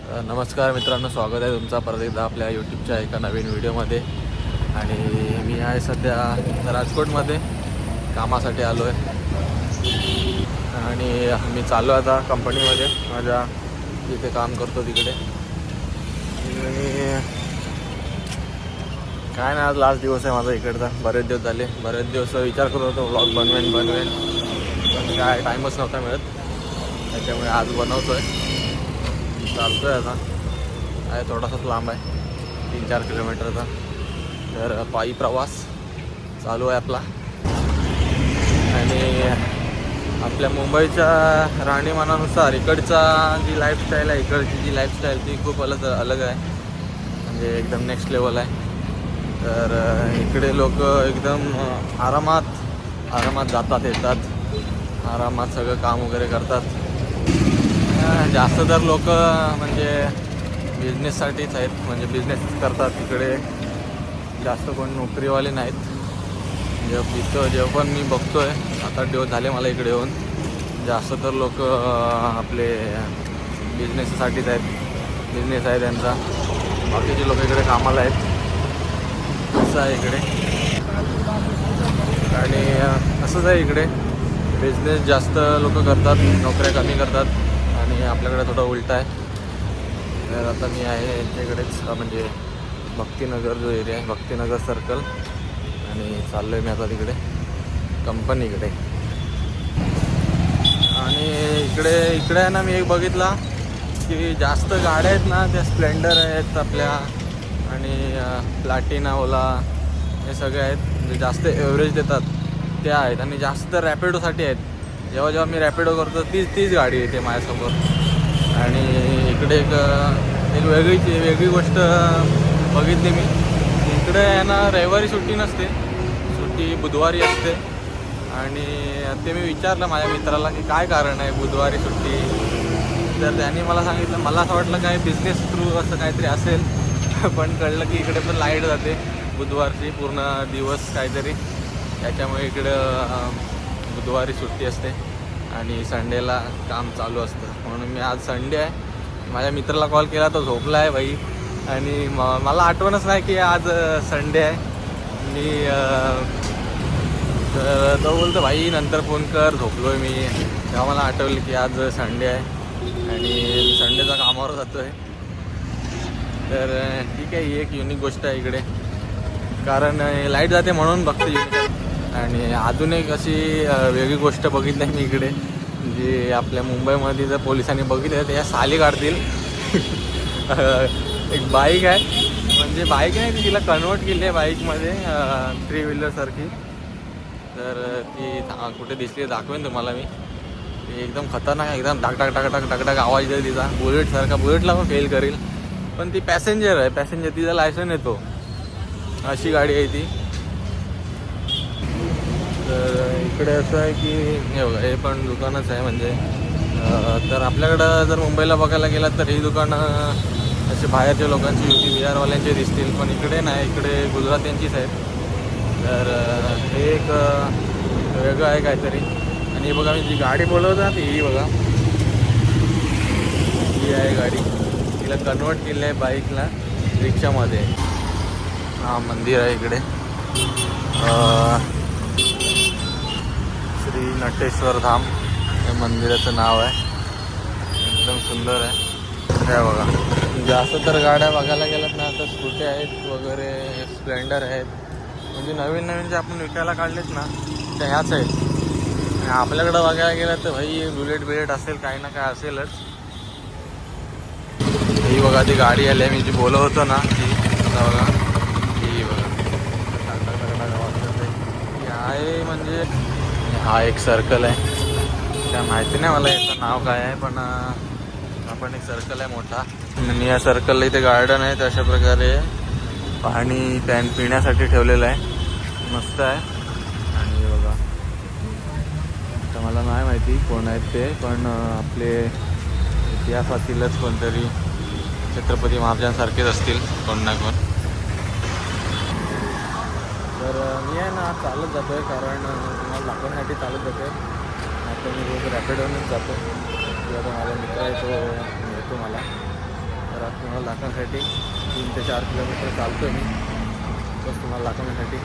नमस्कार मित्रांनो, स्वागत आहे तुमचा परत एकदा आपल्या यूट्यूबच्या एका नवीन व्हिडिओमध्ये. आणि मी आहे सध्या राजकोटमध्ये, कामासाठी आलो आहे. आणि मी चाललो आता कंपनीमध्ये, माझ्या जिथे काम करतो तिकडे. आणि काय नाही, आज लास्ट दिवस आहे माझा इकडचा. बरेच दिवस विचार करत होतो व्लॉग बनवेन पण काय टाईमच नव्हता मिळत, त्याच्यामुळे आज बनवतो आहे. चालतो आहे आता, आहे थोडासाच लांब आहे, 3-4 किलोमीटरचा. तर पायी प्रवास चालू आहे आपला. आणि आपल्या मुंबईच्या राहणीमानानुसार इकडचा जी लाईफस्टाईल आहे, इकडची जी लाईफस्टाईल ती खूप अलग आहे, म्हणजे एकदम नेक्स्ट लेवल आहे. तर इकडे लोक एकदम आरामात जातात येतात, आरामात सगळं काम वगैरे करतात. जास्त तर लोक म्हणजे बिझनेससाठीच आहेत, म्हणजे बिझनेस करतात इकडे. जास्त कोण नोकरीवाले नाहीत. जेव्हा पण मी बघतो आहे, 8-8 दिवस झाले मला इकडे येऊन, जास्त तर लोक आपले बिझनेससाठीच आहेत. बिझनेस आहे त्यांचा, बाकीचे लोक इकडे कामाला आहेत, असं आहे इकडे. आणि असंच आहे इकडे, बिझनेस जास्त लोक करतात, नोकऱ्या कमी करतात. आणि आपल्याकडे थोडं उलट आहे. तर आता मी आहे यांच्याकडेच, म्हणजे भक्तिनगर जो एरिया आहे, भक्तिनगर सर्कल. आणि चाललो आहे मी आता तिकडे कंपनीकडे. आणि इकडे आहे ना, मी एक बघितला की जास्त गाड्या आहेत ना, त्या स्प्लेंडर आहेत आपल्या, आणि प्लॅटिना, ओला, हे सगळे आहेत, म्हणजे जास्त एव्हरेज देतात त्या आहेत. आणि जास्त रॅपिडोसाठी आहेत. जेव्हा मी रॅपिडो करतो तीच गाडी येते माझ्यासमोर. आणि इकडे एक वेगळी गोष्ट बघितली मी. इकडे आहे ना, रविवारी सुट्टी नसते, सुट्टी बुधवारी असते. आणि ते मी विचारलं माझ्या मित्राला की काय कारण आहे बुधवारी सुट्टी. तर त्यांनी मला सांगितलं, मला असं वाटलं काय बिझनेस थ्रू असं काहीतरी असेल, पण कळलं की इकडे पण लाईट जाते बुधवारची पूर्ण दिवस काहीतरी, त्याच्यामुळे इकडं बुधवारी सुट्टी असते आणि संडेला काम चालू असतं. म्हणून मी आज संडे आहे, माझ्या मित्राला कॉल केला, तो झोपला आहे भाई. आणि मला आठवणच नाही की आज संडे आहे. मी तर तो बोलतो भाई नंतर फोन कर, झोपलो आहे मी. तेव्हा मला आठवलं की आज संडे आहे आणि संडेचा कामावर जातो आहे. तर ठीक आहे, ही एक युनिक गोष्ट आहे इकडे, कारण लाईट जाते म्हणून बघतो युनिक. आणि अजून एक अशी वेगळी गोष्ट बघितली मी इकडे, जी आपल्या मुंबईमध्ये जर पोलिसांनी बघितलं तर या साली काढतील. एक बाईक आहे, म्हणजे बाईक नाही ती, तिला कन्वर्ट केली आहे बाईकमध्ये, 3 व्हीलरसारखी. तर ती कुठे दिसली दाखवेन तुम्हाला मी. ती एकदम खतरनाक, एकदम डाक आवाज येतो तिचा, बुलेटसारखा. बुलेटला पण फेल करेल, पण ती पॅसेंजर आहे, तिचा लायसन येतो, अशी गाडी आहे ती. तर इकडे असं आहे की हे बघा, हे पण दुकानच आहे. म्हणजे तर आपल्याकडं जर मुंबईला बघायला गेलात तर ही दुकानं असे बाहेरच्या लोकांची, UP बिहारवाल्यांचे दिसतील, पण इकडे नाही, इकडे गुजरात्यांचीच आहेत. तर हे एक वेगळं आहे काहीतरी. आणि बघा, मी जी गाडी बोलवतो ना, ती ही बघा, ही आहे गाडी. तिला कन्वर्ट केलं आहे बाईकला रिक्षामध्ये. हां, मंदिर आहे इकडे, श्री नटेश्वर धाम हे मंदिराचं नाव आहे. एकदम सुंदर आहे. काय बघा, जास्त तर गाड्या बघायला गेल्यात ना, तर स्कूटी आहेत वगैरे, स्प्लेंडर आहेत, म्हणजे नवीन जे आपण विकायला काढलेत ना त्या ह्याच आहेत. आणि आपल्याकडं बघायला गेलं तर भाई बुलेट असेल, काही ना काय असेलच. ही बघा ती गाडी आली आहे, मी जी बोलत होतो ना ती. आता बघा ही बघा, आहे म्हणजे हा एक सर्कल आहे. काय माहिती नाही मला याचं नाव काय आहे, पण आपण एक सर्कल आहे मोठा. आणि या सर्कलला इथे गार्डन आहे, अशा प्रकारे पाणी पिण्यासाठी ठेवलेलं आहे, मस्त आहे. आणि बघा, आता मला नाही माहिती कोण आहेत ते, पण आपले इतिहासातीलच कोणतरी छत्रपती महाराजांसारखेच असतील कोण ना कोण. तर मी आहे ना चालत जातो आहे, कारण तुम्हाला दाखवण्यासाठी चालत जातो आहे. आता मी रोज रॅपिडोनेच जातो. आता माझा मित्र आहे, तो येतो मला. तुम्हाला दाखवण्यासाठी 3 ते 4 किलोमीटर चालतो आहे मी बस तुम्हाला दाखवण्यासाठी.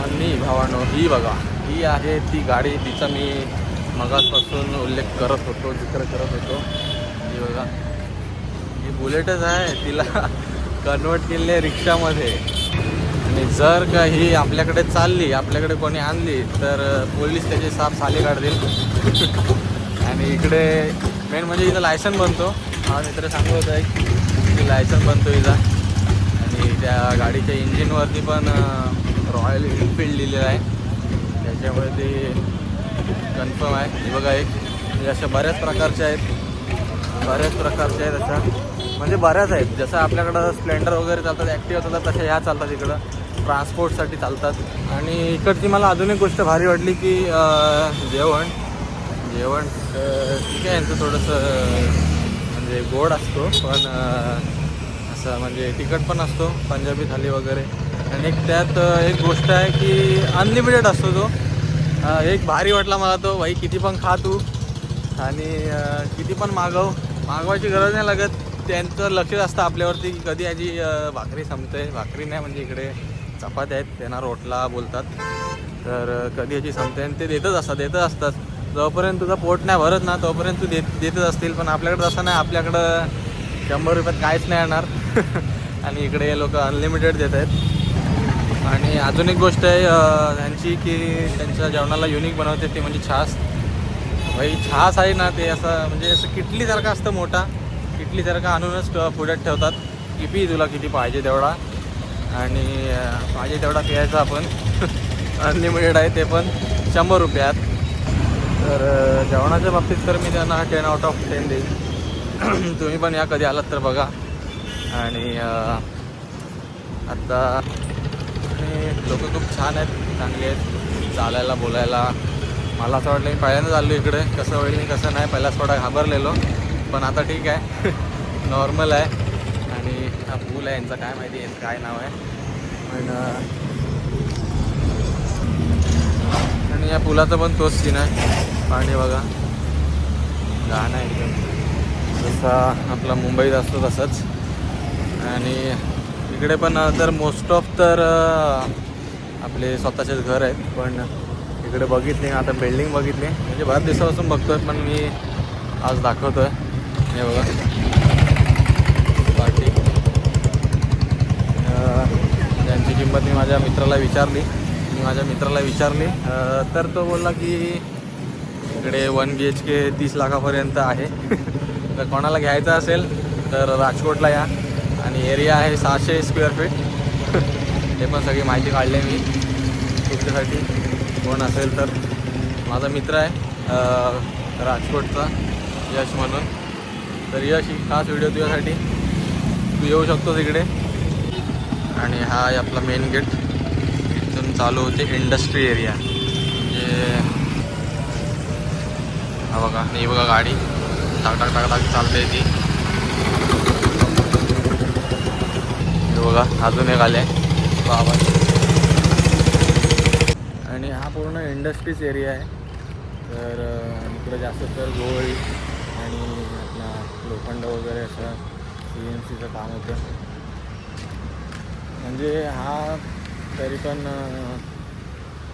आणि भावानो ही बघा, ही आहे ती गाडी तिचा मी मगाचपासून उल्लेख करत होतो, जिक्र करत होतो. ही बघा, ही बुलेटच आहे, तिला कन्वर्ट केले आहे रिक्षामध्ये. आणि जर का ही आपल्याकडे चालली, आपल्याकडे कोणी आणली तर पोलीस त्याचे साफ साले काढतील. आणि इकडे मेन म्हणजे इथं लायसन बनतो. हा मित्र सांगत होता की लायसन बनतो इथं. आणि त्या गाडीच्या इंजिनवरती पण रॉयल एनफिल्ड लिहिलेलं आहे, त्याच्यामुळे ते कन्फर्म आहे. हे बघा, एक म्हणजे अशा बऱ्याच प्रकारच्या आहेत अशा, म्हणजे बऱ्याच आहेत. जसं आपल्याकडं स्प्लेंडर वगैरे चालतात, ॲक्टिवा चालतात, तशा ह्या चालतात इकडं, ट्रान्सपोर्टसाठी चालतात. आणि इकडची मला अजून एक गोष्ट भारी वाटली की जेवण ठीक आहे, यांचं थोडंसं म्हणजे गोड असतो, पण असं म्हणजे तिखट पण असतो, पंजाबी थाली वगैरे. आणि एक त्यात एक गोष्ट आहे की अनलिमिटेड असतो तो. एक भारी वाटला मला तो. भाई किती पण खा तू आणि किती पण मागवायची गरज नाही लागत. त्यांचं लक्ष असतं आपल्यावरती की कधी याची भाकरी संपते. भाकरी नाही म्हणजे इकडे चपात्या आहेत, त्यांना रोटला बोलतात. तर कधी याची संपते आणि ते देतच असतात. जोपर्यंत तुझं पोट नाही भरत ना तोपर्यंत तू देतच असतील. पण आपल्याकडं तसं नाही, आपल्याकडं 100 रुपयात काहीच नाही येणार. आणि इकडे हे लोक अनलिमिटेड देत आहेत. आणि अजून एक गोष्ट आहे त्यांची की त्यांच्या जेवणाला युनिक बनवते ते म्हणजे छास. भाई छास आहे ना, ते असं म्हणजे असं किटलीसारखं असतं, मोठा किटलीसारखं आणूनच पुढ्यात ठेवतात की पी तुला किती पाहिजे तेवढा. आणि पाहिजे तेवढा प्यायचा आपण. अनलिमिटेड आहे ते पण 100 रुपयात. तर जेवणाच्या बाबतीत तर मी त्यांना 10 आउट ऑफ 10 देईन. तुम्ही पण या कधी आलात तर बघा. आणि आत्ता लोक खूप छान आहेत, चांगली आहेत, चालायला बोलायला. मला असं वाटलं मी पहिल्यांदाच आलो इकडे, कसं होईल नाही कसं नाही, पहिलाच थोडा घाबरलेलो, पण आता ठीक आहे. नॉर्मल आहे. आणि हा पूल आहे, यांचा काय माहिती यांचं काय नाव आहे. पण आणि या पुलाचं पण तोच सीन आहे. पाणी बघा, गाणं आहे एकदम जसा आपला मुंबईत असतो तसंच. आणि इकडे पण तर मोस्ट ऑफ तर आपले स्वतःचेच घर आहेत. पण इकडे बघितले आता बिल्डिंग बघितली, म्हणजे बऱ्याच दिवसापासून बघतो आहे, पण मी आज दाखवतो आहे. हे बघा पार्टी, त्यांची किंमत मी माझ्या मित्राला विचारली. तर तो बोलला की इकडे 1 BHK 30 लाखापर्यंत आहे. तर कोणाला घ्यायचं असेल तर राजकोटला या. आणि एरिया आहे 600 स्क्वेअर फीट. हे पण सगळी माहिती काढली मी तुमच्यासाठी. कोण असेल तर माझा मित्र आहे राजकोटचा, यश म्हणून. तर यश, ही खास व्हिडिओ तुझ्यासाठी, तू येऊ शकतोस इकडे. आणि हा आहे आपला मेन गेट, इथून चालू होते इंडस्ट्री एरिया. म्हणजे हा बघा, ही बघा गाडी टाक चालते ती. बघा अजून एक आले बाबा. आणि हा पूर्ण इंडस्ट्रीज एरिया आहे. तर इकडे जास्त तर गोल्ड आणि आपला लोखंड वगैरे असं CNCचं काम होतं. म्हणजे हा तरी पण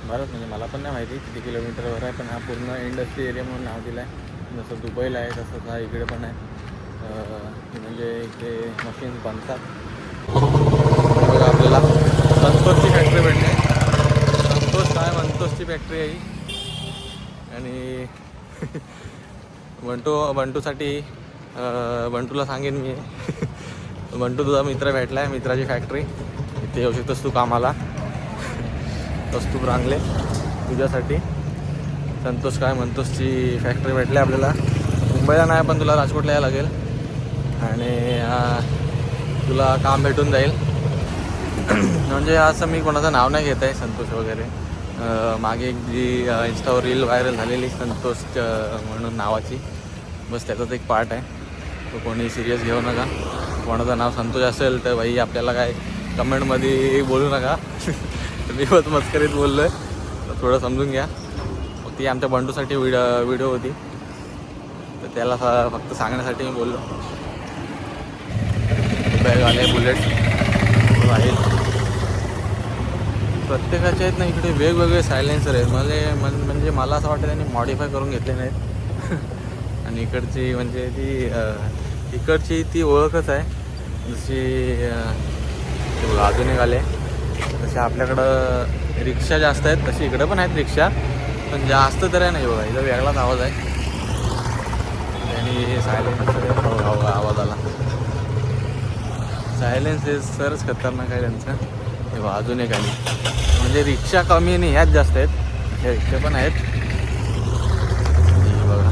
बरंच, म्हणजे मला पण नाही माहिती किती किलोमीटरवर आहे, पण हा पूर्ण इंडस्ट्री एरिया म्हणून नाव दिलं आहे. जसं दुबईला आहे तसंच हा इकडे पण आहे. म्हणजे इथे मशीन्स बनतात. बघा आपल्याला संतोषची फॅक्टरी भेटते. संतोषची फॅक्टरी आहे ही. आणि बंटूसाठी बंटूला सांगेन मी. बंटू तुझा मित्र भेटला आहे, मित्राची फॅक्टरी, इथे येऊ शकतोस तू कामाला. वस्तू रांगले तुझ्यासाठी. संतोषची फॅक्टरी भेटली आपल्याला. मुंबईला नाही पण तुला राजकोटला यायला लागेल. आणि तुला काम भेटून जाईल. म्हणजे असं मी कोणाचं नाव नाही घेत आहे, संतोष वगैरे. मागे एक जी इंस्टावर रील व्हायरल झालेली संतोष म्हणून नावाची, बस त्याचाच एक पार्ट आहे. तो कोणी सिरियस घेऊ नका. कोणाचं नाव संतोष असेल तर भाई आपल्याला काय कमेंटमध्ये बोलू नका. मी बस मस्करीत बोललो आहे, थोडं समजून घ्या. ती आमच्या बंडूसाठी व्हिडिओ होती, तर त्याला फक्त सांगण्यासाठी मी बोललो. बॅग आले बुलेट राहील. प्रत्येकाचे आहेत ना इकडे वेगवेगळे सायलेन्सर आहेत. म्हणजे मला असं वाटतं त्यांनी मॉडिफाय करून घेतले नाहीत. आणि इकडची म्हणजे ती इकडची ती ओळखच आहे. जशी अजून एक आले तसे आपल्याकडं रिक्षा जास्त आहेत तशी इकडं पण आहेत रिक्षा, पण जास्त तर आहे नाही बघा. इथं वेगळाच आवाज आहे. त्यांनी सायलेन्स आवाज आला. सायलेन्स हे सरच खतरनाक आहे त्यांचं. हे बघा अजून एक आली. म्हणजे रिक्षा कमी नाही ह्याच जास्त आहेत. हे रिक्षा पण आहेत बघा.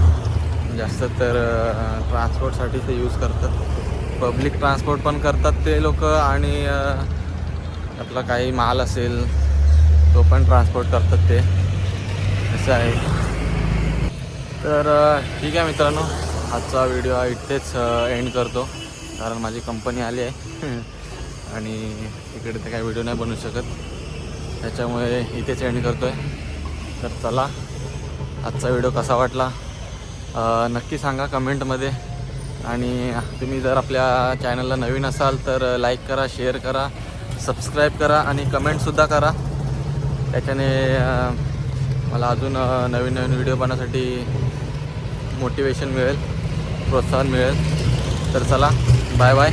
जास्त तर ट्रान्सपोर्टसाठी ते यूज करतात. पब्लिक ट्रान्सपोर्ट पण करतात ते लोक आणि आपला काही माल असेल तो पण ट्रान्सपोर्ट करतात ते, असं आहे. तर ठीक आहे मित्रांनो, आजचा व्हिडिओ इथेच एंड करतो कारण माझी कंपनी आली आहे आणि इकडे तर काही व्हिडिओ नाही बनवू शकत, त्याच्यामुळे इथेच एंड करतो आहे. तर चला, आजचा व्हिडिओ कसा वाटला नक्की सांगा कमेंटमध्ये. आणि तुम्ही जर आपल्या चॅनलला नवीन असाल तर लाईक करा, शेअर करा, सबस्क्राईब करा आणि कमेंटसुद्धा करा. त्याच्याने मला अजून नवीन नवीन व्हिडिओ बनवण्यासाठी मोटिवेशन मिळेल, प्रोत्साहन मिळेल. तर चला, बाय बाय.